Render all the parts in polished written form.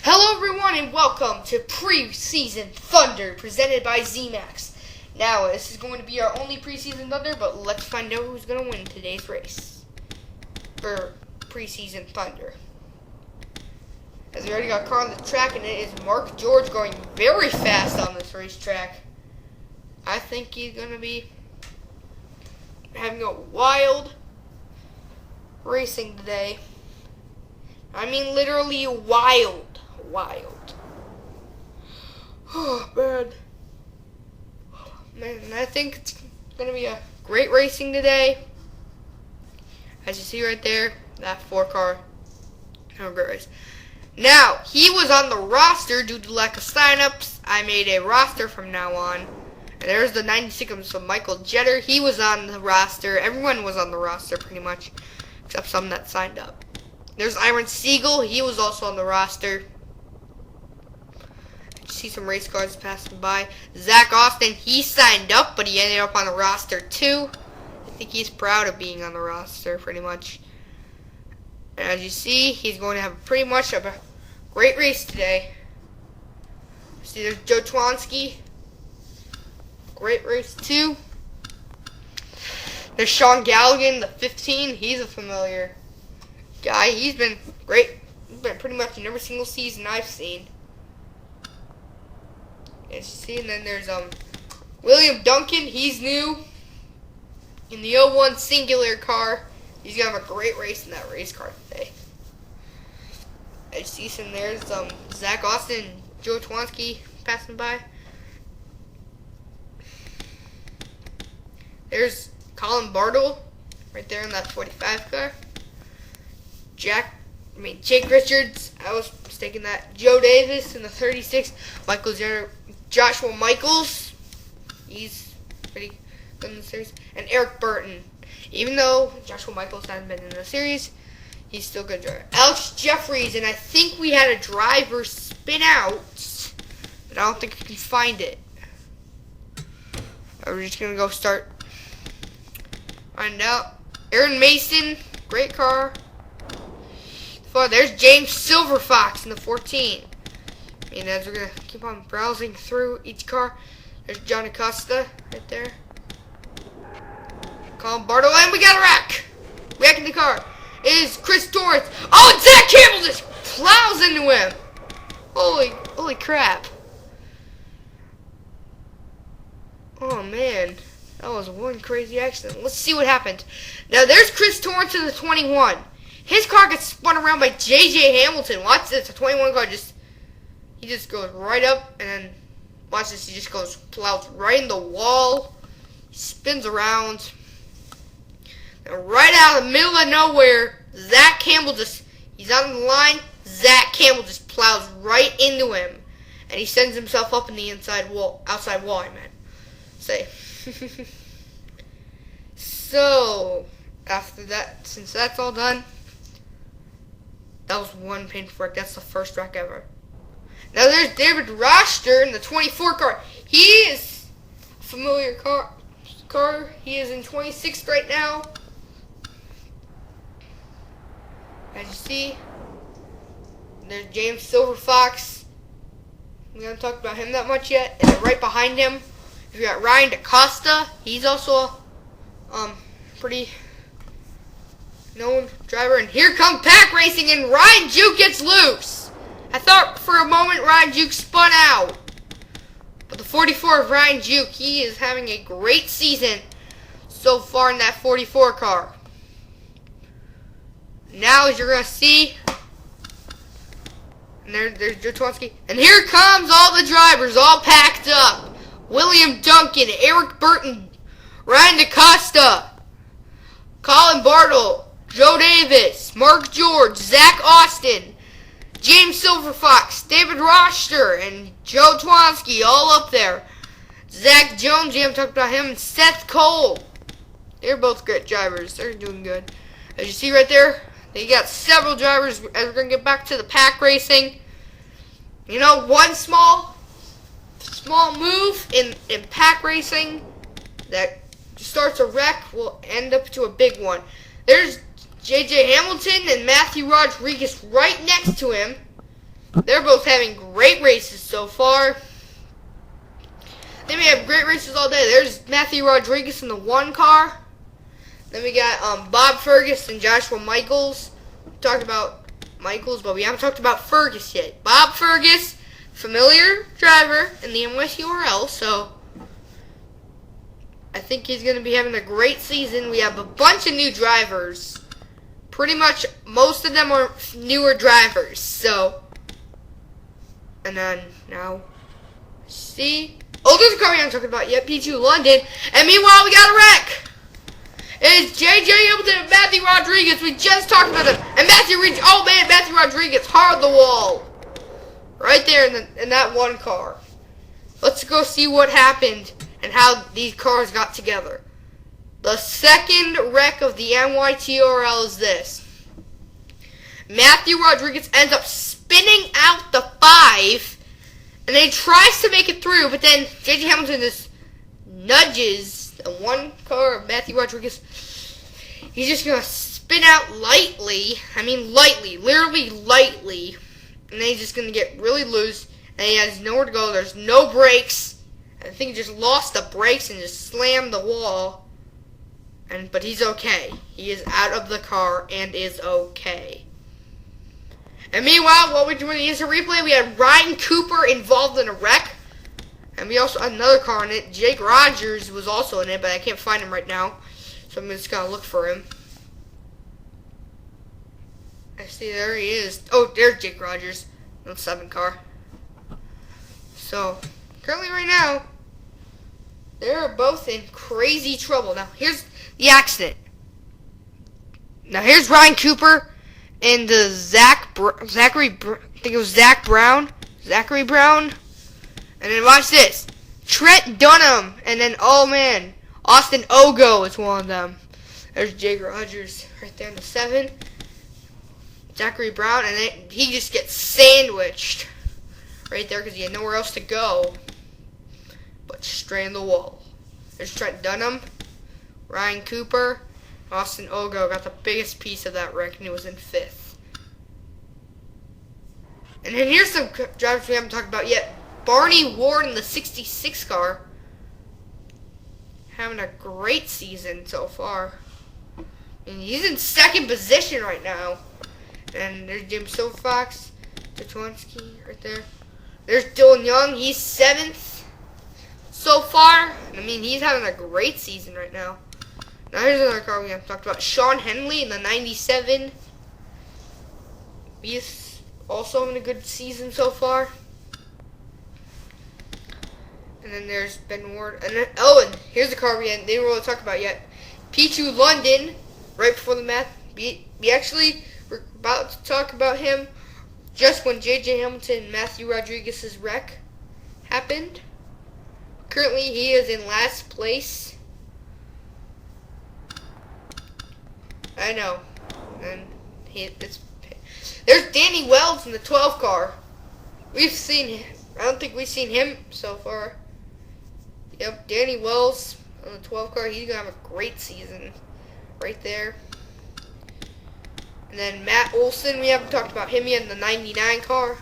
Hello everyone and welcome to Preseason Thunder presented by ZMAX. Now this is going to be our only Preseason Thunder, but let's find out who's going to win today's race for Preseason Thunder. As we already got a car on the track, and it is Mark George going very fast on this racetrack. I think he's going to be having a wild racing today. I mean literally wild. Oh, man, I think it's going to be a great racing today. As you see right there, that 4-car, a great race. Now, he was on the roster due to lack of signups. I made a roster from now on. And there's the 96 of Michael Jeter. He was on the roster. Everyone was on the roster pretty much, except some that signed up. There's Iron Siegel. He was also on the roster. See some race cars passing by. Zach Austin, he signed up, but he ended up on the roster too. I think he's proud of being on the roster pretty much. And as you see, he's going to have pretty much a great race today. See, there's Joe Twansky. Great race too. There's Sean Galligan, the 15. He's a familiar guy. He's been great. He's been pretty much in every single season I've seen. As you see, and then there's William Duncan. He's new in the 01 Singular car. He's gonna have a great race in that race car today. As you see, and there's Zach Austin, Joe Twansky passing by. There's Colin Bartle right there in that 45 car. Jake Richards, I was mistaken that. Joe Davis in the 36. Michael Jenner, Joshua Michaels, he's pretty good in the series. And Eric Burton. Even though Joshua Michaels hasn't been in the series, he's still a good driver. Alex Jeffries, and I think we had a driver spin out, but I don't think we can find it. We're just going to go start. Find out. Aaron Mason, great car. There's James Silverfox in the 14. And as we're going to keep on browsing through each car, there's John Acosta right there. Colin Bartle, and we got a wreck. Wrecking the car is Chris Torrance. Oh, and Zach Campbell just plows into him. Holy crap. Oh, man. That was one crazy accident. Let's see what happened. Now, there's Chris Torrance in the 21. His car gets spun around by J.J. Hamilton. Watch this. A 21 car he just goes right up, and then watch this. He just plows right in the wall. Spins around. And right out of the middle of nowhere, Zach Campbell he's on the line. Zach Campbell just plows right into him. And he sends himself up in the outside wall, I meant. Say. So, after that, since that's all done, that was one painful wreck. That's the first wreck ever. Now there's David Roster in the 24 car. He is a familiar car. He is in 26th right now. As you see, there's James Silverfox. We haven't talked about him that much yet. And then right behind him, we got Ryan DaCosta. He's also pretty known driver. And here comes Pack Racing, and Ryan Juke gets loose. I thought for a moment Ryan Juke spun out. But the 44 of Ryan Juke, he is having a great season so far in that 44 car. Now, as you're going to see, and there's Joe Twansky. And here comes all the drivers all packed up. William Duncan, Eric Burton, Ryan DaCosta, Colin Bartle, Joe Davis, Mark George, Zach Austin, James Silverfox, David Roster, and Joe Twansky all up there. Zach Jones, you haven't talked about him, and Seth Cole. They're both great drivers. They're doing good. As you see right there, they got several drivers as we're going to get back to the pack racing. You know, one small move in pack racing that starts a wreck will end up to a big one. There's J.J. Hamilton and Matthew Rodriguez right next to him. They're both having great races so far. Then we have great races all day. There's Matthew Rodriguez in the 1 car. Then we got Bob Fergus and Joshua Michaels. We talked about Michaels, but we haven't talked about Fergus yet. Bob Fergus, familiar driver in the NYTORL, so I think he's going to be having a great season. We have a bunch of new drivers. Pretty much most of them are newer drivers, so. And then now, see. Oh, there's a car we haven't talked about yet, P2 London. And meanwhile, we got a wreck. It's J.J. Hamilton and Matthew Rodriguez. We just talked about them. And Matthew Rodriguez hard the wall. Right there in that 1 car. Let's go see what happened and how these cars got together. The second wreck of the NYTORL is this. Matthew Rodriguez ends up spinning out the 5. And then he tries to make it through, but then J.J. Hamilton just nudges the 1 car of Matthew Rodriguez. He's just going to spin out lightly. I mean lightly, literally lightly. And then he's just going to get really loose. And he has nowhere to go. There's no brakes. I think he just lost the brakes and just slammed the wall. But he's okay. He is out of the car and is okay. And meanwhile, while we're doing the instant replay, we had Ryan Cooper involved in a wreck. And we also had another car in it. Jake Rogers was also in it, but I can't find him right now. So I'm just going to look for him. I see, there he is. Oh, there's Jake Rogers. No 7 car. So, currently right now, they're both in crazy trouble. Now, here's the accident. Now, here's Ryan Cooper. And the Zachary Brown. And then watch this. Trent Dunham. And then, oh man, Austin Ogo is one of them. There's Jake Rogers right there in the 7. Zachary Brown. And then he just gets sandwiched right there because he had nowhere else to go but straight in the wall. There's Trent Dunham. Ryan Cooper. Austin Ogo got the biggest piece of that wreck, and he was in 5th. And then here's some drivers we haven't talked about yet. Barney Ward in the 66 car. Having a great season so far. And he's in 2nd position right now. And there's Jim Silverfox, Tatwanski right there. There's Dylan Young. He's 7th so far. I mean, he's having a great season right now. Now here's another car we haven't talked about. Sean Henley in the 97. He's also having a good season so far. And then there's Ben Ward. And then, and here's the car we didn't really talk about yet. P2 London, right before the match. We actually were about to talk about him just when J.J. Hamilton and Matthew Rodriguez's wreck happened. Currently, he is in last place. I know. And there's Danny Wells in the 12 car. We've seen him. I don't think we've seen him so far. Yep, Danny Wells on the 12 car. He's going to have a great season right there. And then Matt Olson, we haven't talked about him yet in the 99 car.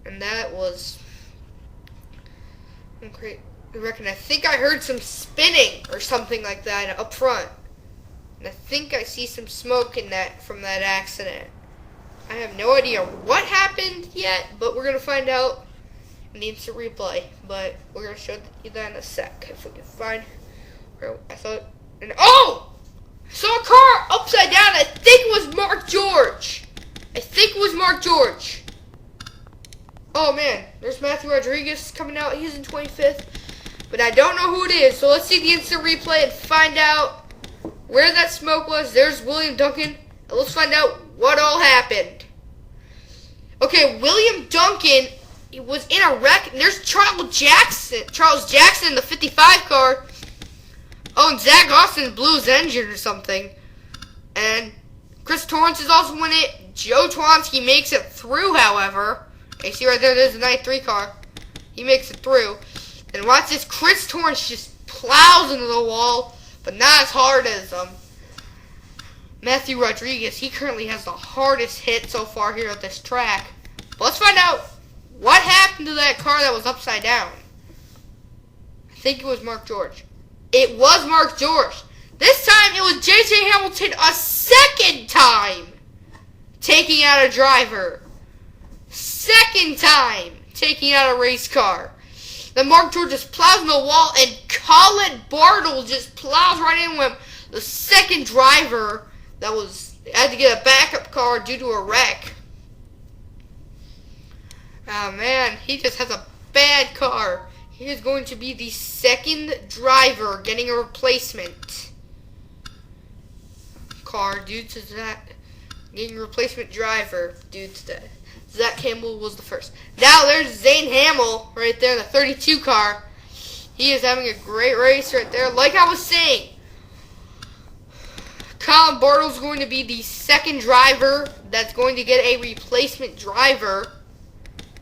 And that was great. I think I heard some spinning or something like that up front. And I think I see some smoke in that from that accident. I have no idea what happened yet, but we're going to find out in the instant replay. But we're going to show you that in a sec. If we can find where I thought. And oh! I saw a car upside down. I think it was Mark George. Oh man, there's Matthew Rodriguez coming out. He's in 25th. But I don't know who it is. So let's see the instant replay and find out where that smoke was. There's William Duncan. And let's find out what all happened. Okay, William Duncan, he was in a wreck. And there's Charles Jackson in the 55 car. Oh, and Zach Austin blew his engine or something. And Chris Torrance is also in it. Joe Twansky makes it through, however. You see right there, there's the 93 car. He makes it through. And watch this, Chris Torrance just plows into the wall. But not as hard as Matthew Rodriguez. He currently has the hardest hit so far here at this track. But let's find out what happened to that car that was upside down. I think it was Mark George. It was Mark George. This time it was J.J. Hamilton a second time taking out a driver. Second time taking out a race car. Then Mark George just plows in the wall and Colin Bartle just plows right in with the second driver that had to get a backup car due to a wreck. Oh man, he just has a bad car. He is going to be the second driver getting a replacement car due to that. Getting a replacement driver due to that. Zach Campbell was the first. Now there's Zane Hamill right there in the 32 car. He is having a great race right there. Like I was saying, Colin Bartle's going to be the second driver that's going to get a replacement driver.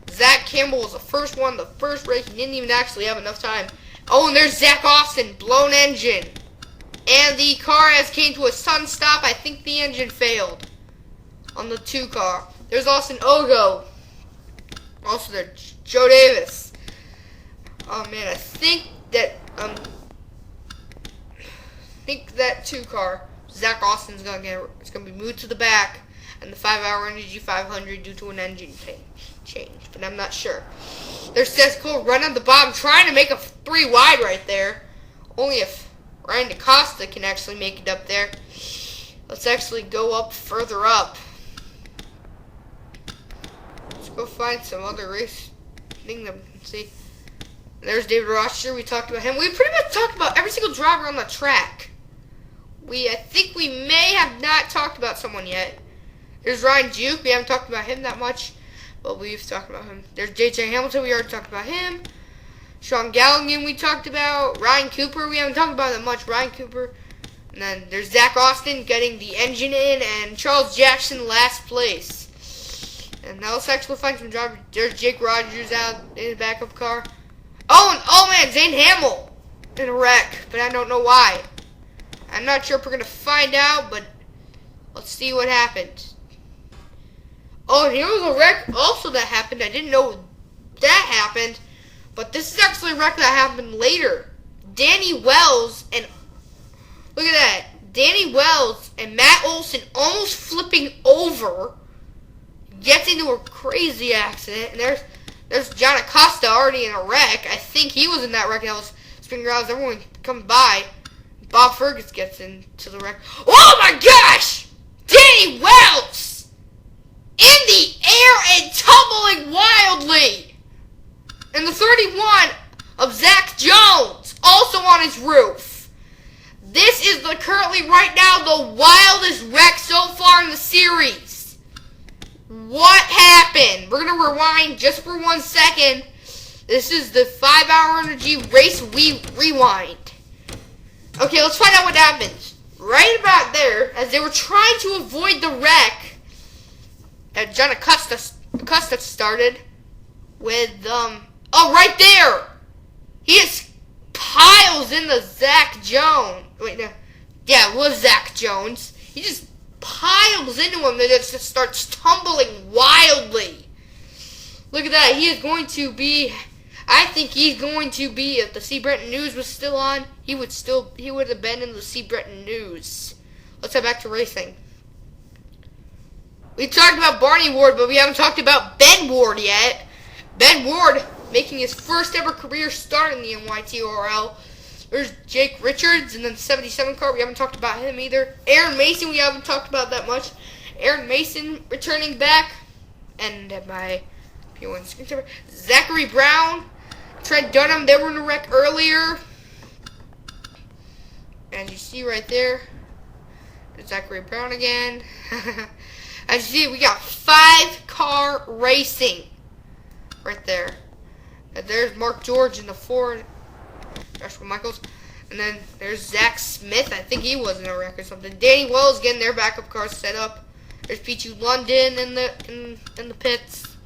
Zach Campbell was the first one, the first race. He didn't even actually have enough time. Oh, and there's Zach Austin, blown engine. And the car has came to a sudden stop. I think the engine failed on the 2 car. There's Austin Ogo. Also there, Joe Davis. Oh man, I think that 2 car, Zach Austin's it's gonna be moved to the back, and the 5 Hour Energy 500 due to an engine change. But I'm not sure. There's Seth Cole running at the bottom, trying to make a 3 wide right there. Only if Ryan DaCosta can actually make it up there. Let's actually go up further up. Go find some other race thing that we can see. There's David Rocher. We talked about him. We pretty much talked about every single driver on the track. I think we may have not talked about someone yet. There's Ryan Juke. We haven't talked about him that much, but we've talked about him. There's J.J. Hamilton. We already talked about him. Sean Galligan we talked about. Ryan Cooper. We haven't talked about that much. Ryan Cooper. And then there's Zach Austin getting the engine in, and Charles Jackson last place. And now let's actually find some drivers. There's Jake Rogers out in his backup car. Oh man, Zane Hamill in a wreck, but I don't know why. I'm not sure if we're going to find out, but let's see what happened. Oh, and here was a wreck also that happened. I didn't know that happened, but this is actually a wreck that happened later. Danny Wells and, look at that, Danny Wells and Matt Olson almost flipping over. Gets into a crazy accident, and there's John Acosta already in a wreck. I think he was in that wreck that was spinning around as everyone comes by. Bob Fergus gets into the wreck. Oh my gosh! Danny Wells! In the air and tumbling wildly! And the 31 of Zach Jones, also on his roof. This is currently right now the wildest wreck so far in the series. What happened? We're going to rewind just for 1 second. This is the 5 Hour Energy race rewind. Okay, let's find out what happened. Right about there, as they were trying to avoid the wreck, John Acosta started with, right there! He just piles into Zach Jones. Wait, no. Yeah, it was Zach Jones. He just piles into him and just starts tumbling wildly. Look at that. He is going to be, I think he's going to be, if the C. Breton News was still on, he would have been in the C. Breton News. Let's head back to racing. We talked about Barney Ward, but we haven't talked about Ben Ward yet. Ben Ward making his first ever career start in the NYTORL. There's Jake Richards, and then 77 car. We haven't talked about him either. Aaron Mason, we haven't talked about that much. Aaron Mason returning back. And my P1 screensaver. Zachary Brown, Trent Dunham, they were in a wreck earlier. As you see right there, there's Zachary Brown again. As you see, we got 5-car racing right there. And there's Mark George in the 4. Joshua Michaels. And then there's Zach Smith. I think he was in a wreck or something. Danny Wells getting their backup cars set up. There's P2 London in the pits.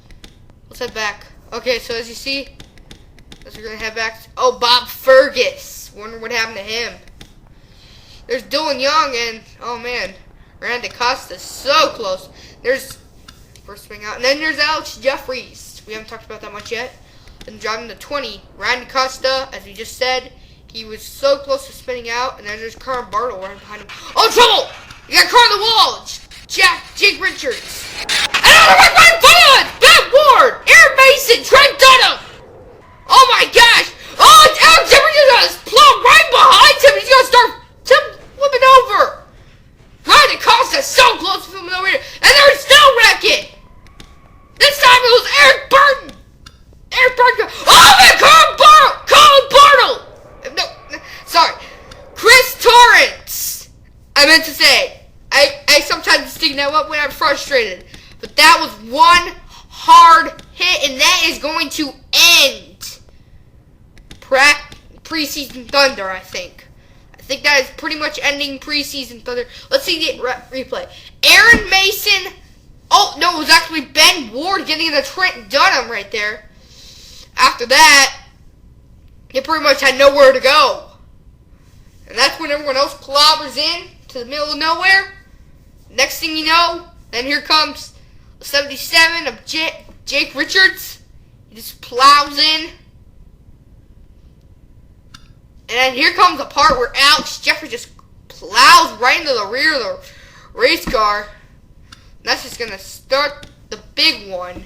Let's head back. Okay, so as you see, we're gonna head back. Oh, Bob Fergus. Wonder what happened to him. There's Dylan Young and, oh man, Ryan DaCosta so close. There's first swing out. And then there's Alex Jeffries. We haven't talked about that much yet. Then driving to 20. Ryan DaCosta, as we just said, he was so close to spinning out. And then there's Carl Bartle right behind him. Oh, trouble! You got car on the wall! Jake Richards. And right behind! Backward! Aaron Mason! Trent Dunham! Oh my gosh! Oh, it's Alex Jeffries is plumb right behind him. He's gonna start flipping over. Ryan DaCosta is so close to flipping over here. And they're still wrecking. This time it was Eric Burton. Oh man, Colin Bartle! No, sorry. Chris Torrance. I meant to say. I sometimes stick that up when I'm frustrated. But that was one hard hit, and that is going to end preseason Thunder, I think. I think that is pretty much ending preseason Thunder. Let's see the replay. Aaron Mason. Oh, no, it was actually Ben Ward getting the Trent Dunham right there. After that, he pretty much had nowhere to go. And that's when everyone else clobbers in to the middle of nowhere. Next thing you know, then here comes the 77 of Jake Richards. He just plows in. And then here comes the part where Alex Jeffries just plows right into the rear of the race car. And that's just going to start the big one.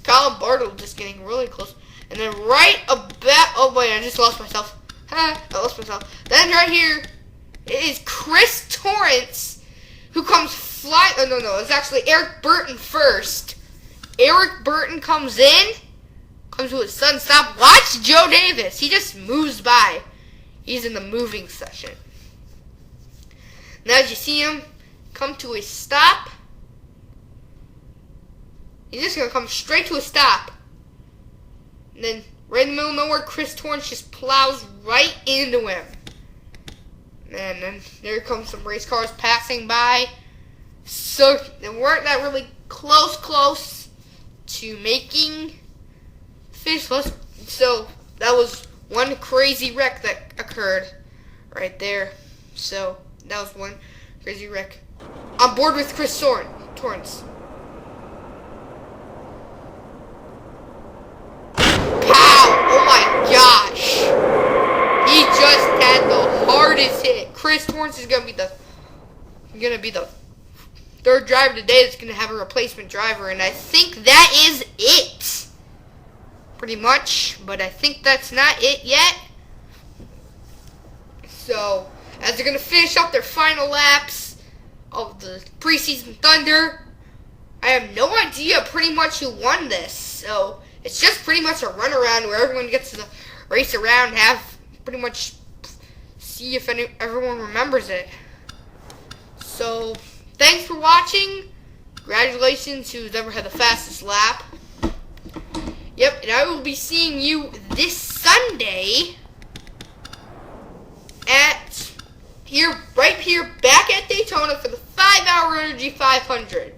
Colin Bartle just getting really close. And then right about... Oh, wait, I just lost myself. I lost myself. Then right here is Chris Torrance, who comes flying... Oh, no, it's actually Eric Burton first. Eric Burton comes in. Comes to his sudden stop. Watch Joe Davis. He just moves by. He's in the moving section. Now as you see him come to a stop, he's just going to come straight to a stop. And then right in the middle of nowhere, Chris Torrance just plows right into him. And then there comes some race cars passing by. So they weren't that really close to making finish. So that was one crazy wreck that occurred right there. So that was one crazy wreck. On board with Chris Torrance. Pow! Oh my gosh! He just had the hardest hit. Chris Torrance is gonna be the third driver today that's gonna have a replacement driver, and I think that is it. Pretty much, but I think that's not it yet. So, as they're gonna finish up their final laps of the preseason Thunder, I have no idea pretty much who won this. So it's just pretty much a run around where everyone gets to race around and have pretty much see if everyone remembers it. So thanks for watching. Congratulations who's ever had the fastest lap. Yep, and I will be seeing you this Sunday at right here back at Daytona for the 5 Hour Energy 500.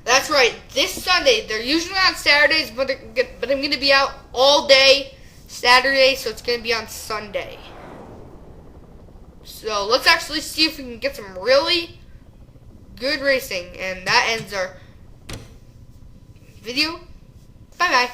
That's right, this Sunday. They're usually on Saturdays, but I'm going to be out all day Saturday, so it's going to be on Sunday. So let's actually see if we can get some really good racing. And that ends our video. Bye-bye.